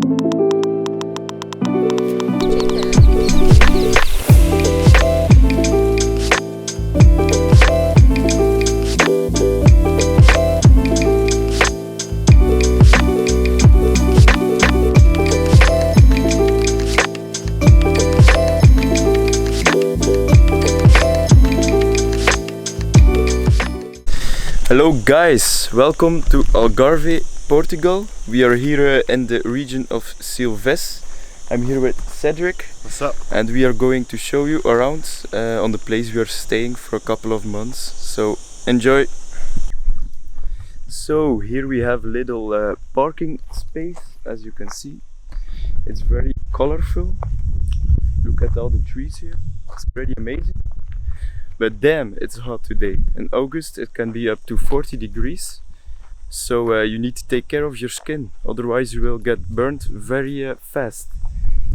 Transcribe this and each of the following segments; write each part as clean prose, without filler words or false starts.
Hello guys, welcome to Algarve, Portugal. We are here in the region of Silves. I'm here with Cedric. What's up? And we are going to show you around on the place we are staying for a couple of months. So enjoy! So here we have little parking space, as you can see. It's very colorful. Look at all the trees here. It's pretty amazing. But damn, it's hot today. In August it can be up to 40 degrees. So you need to take care of your skin, otherwise you will get burnt very fast.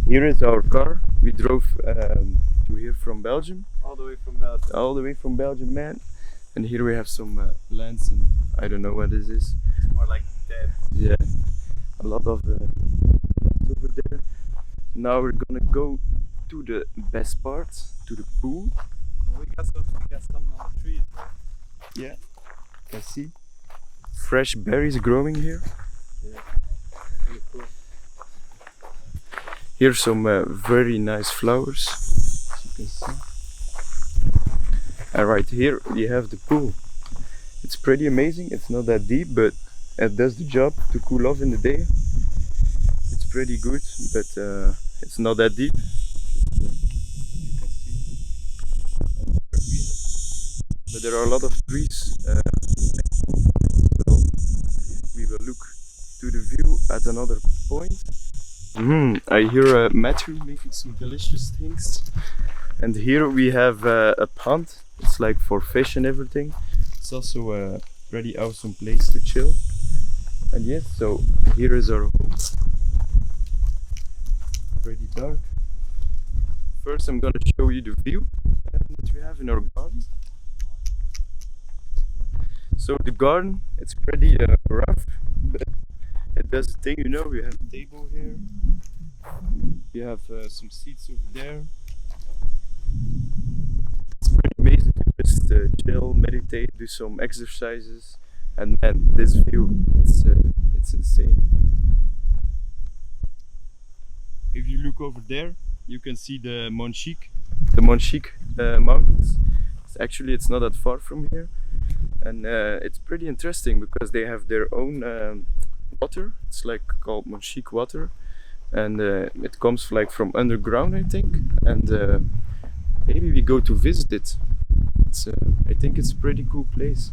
Here is our car. We drove to here from Belgium. All the way from Belgium. All the way from Belgium, man. And here we have some lands and I don't know what this is. It's more like dead. Yeah, a lot of over there. Now we're gonna go to the best part, to the pool. We got some on the trees, bro. Yeah, you can see fresh berries growing here. Yeah, really cool. Here's some very nice flowers, as you can see. And right here we have the pool. It's pretty amazing. It's not that deep, but it does the job to cool off in the day. It's pretty good, but it's not that deep. But there are a lot of trees, so we will look to the view at another point. I hear Matthew making some delicious things. And here we have a pond. It's like for fish and everything. It's also a pretty awesome place to chill. And yes, so here is our home. Pretty dark. First I'm gonna show you the view that we have in our garden. So the garden, it's pretty rough, but it does the thing, you know. We have a table here, we have some seats over there. It's pretty amazing to just chill, meditate, do some exercises, and man, this view, it's insane. If you look over there, you can see the Montchique mountains. It's not that far from here. And it's pretty interesting because they have their own water. It's like called Montchique water, and it comes like from underground, I think. And maybe we go to visit it. I think it's a pretty cool place.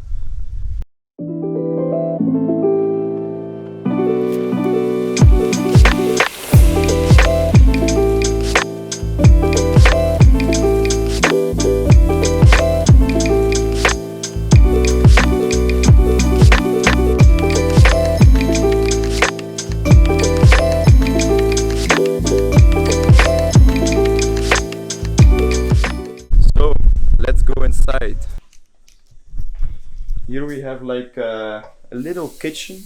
Inside. Here we have like a little kitchen.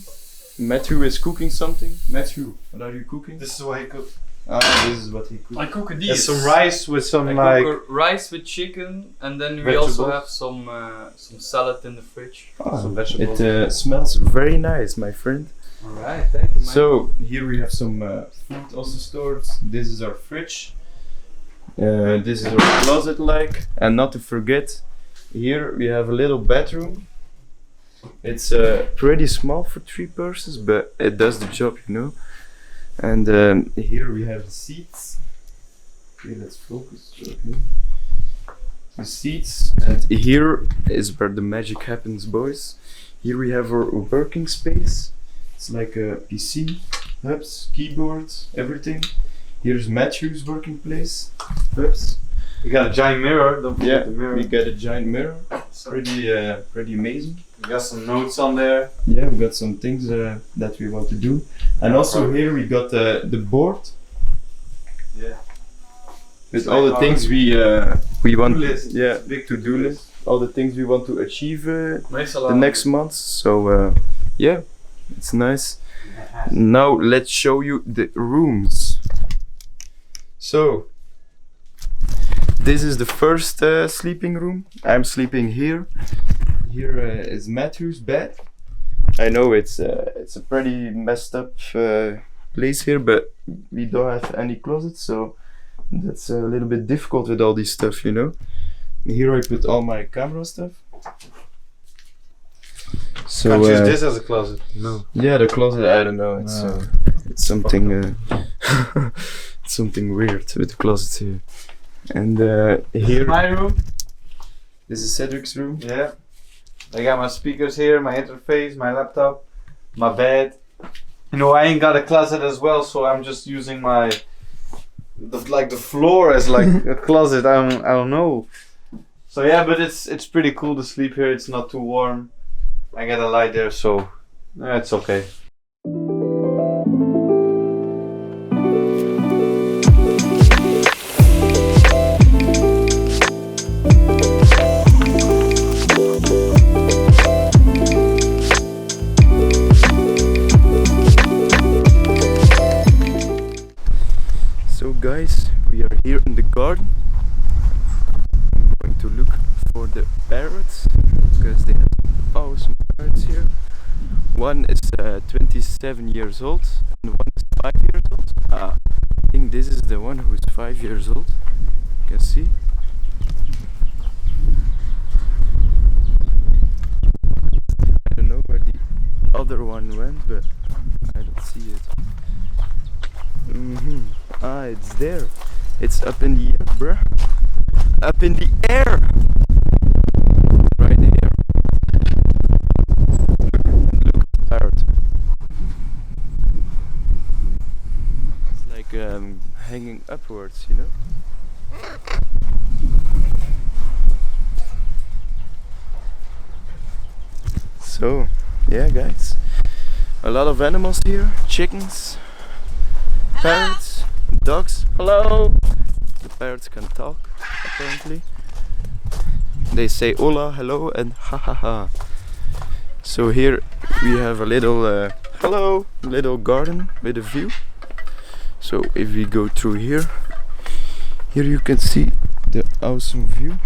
Matthew is cooking something. Matthew, what are you cooking? This is what he cooked. Ah, this is what he cooked. I cook these. There's some rice with some I cook rice with chicken, and then we also have some salad in the fridge. Some vegetables. It smells very nice, my friend. Alright, thank you. So here we have some food also stored. This is our fridge. This is our closet, and not to forget, here we have a little bedroom. It's pretty small for 3 persons, but it does the job, you know. And here we have the seats. Okay, let's focus. Okay. The seats, and here is where the magic happens, boys. Here we have our working space. It's like a PC, hubs, keyboards, everything. Here's Matthew's working place. Oops. We got a giant mirror. Don't forget the mirror. We got a giant mirror. Pretty amazing. We got some notes on there. Yeah, we got some things that we want to do. And also here we got the board. Yeah. With all the things we want. List. Yeah, Big to-do list. All the things we want to achieve the Nice next month. So yeah, it's nice. Now let's show you the rooms. So this is the first sleeping room. I'm sleeping here. Here is Matthew's bed. I know it's a pretty messed up place here, but we don't have any closets, so that's a little bit difficult with all this stuff, you know. Here I put all my camera stuff. So Can't use this as a closet. No. yeah, the closet, I don't know. It's something something weird with the closet here. And here, My room. this is Cedric's room. Yeah. I got my speakers here, my interface, my laptop, my bed. You know, I ain't got a closet as well, so I'm just using the floor as like a closet. I don't know. So yeah, but it's pretty cool to sleep here. It's not too warm. I got a light there, so it's okay. So guys, we are here in the garden. I'm going to look for the parrots because they have awesome parrots here. One is 27 years old and one is 5 years old. I think this is the one who's 5 years old. You can see. I don't know where the other one went, but I don't see it. Ah, it's there. It's up in the air, bruh. Up in the air! Right here. Look at the parrot. It's like hanging upwards, you know? So, yeah, guys. A lot of animals here. Chickens. Parrots, dogs. Hello! The parrots can talk, apparently. They say hola, hello, and ha ha ha. So here we have a little little garden with a view. So if we go through here you can see the awesome view.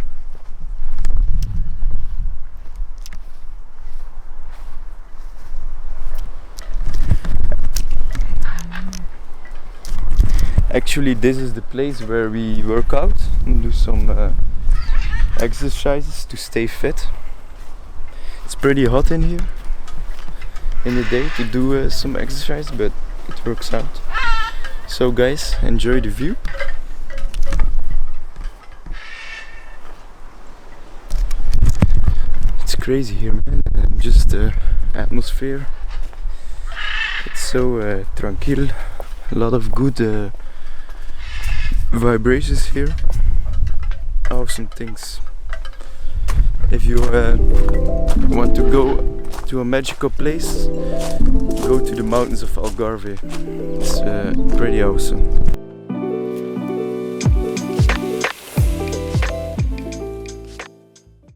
Actually, this is the place where we work out and do some exercises to stay fit. It's pretty hot in here in the day to do some exercise, but it works out. So guys, enjoy the view. It's crazy here, man. Just the atmosphere. It's so tranquil. A lot of good vibrations here. Awesome things. If you want to go to a magical place, go to the mountains of Algarve. It's pretty awesome.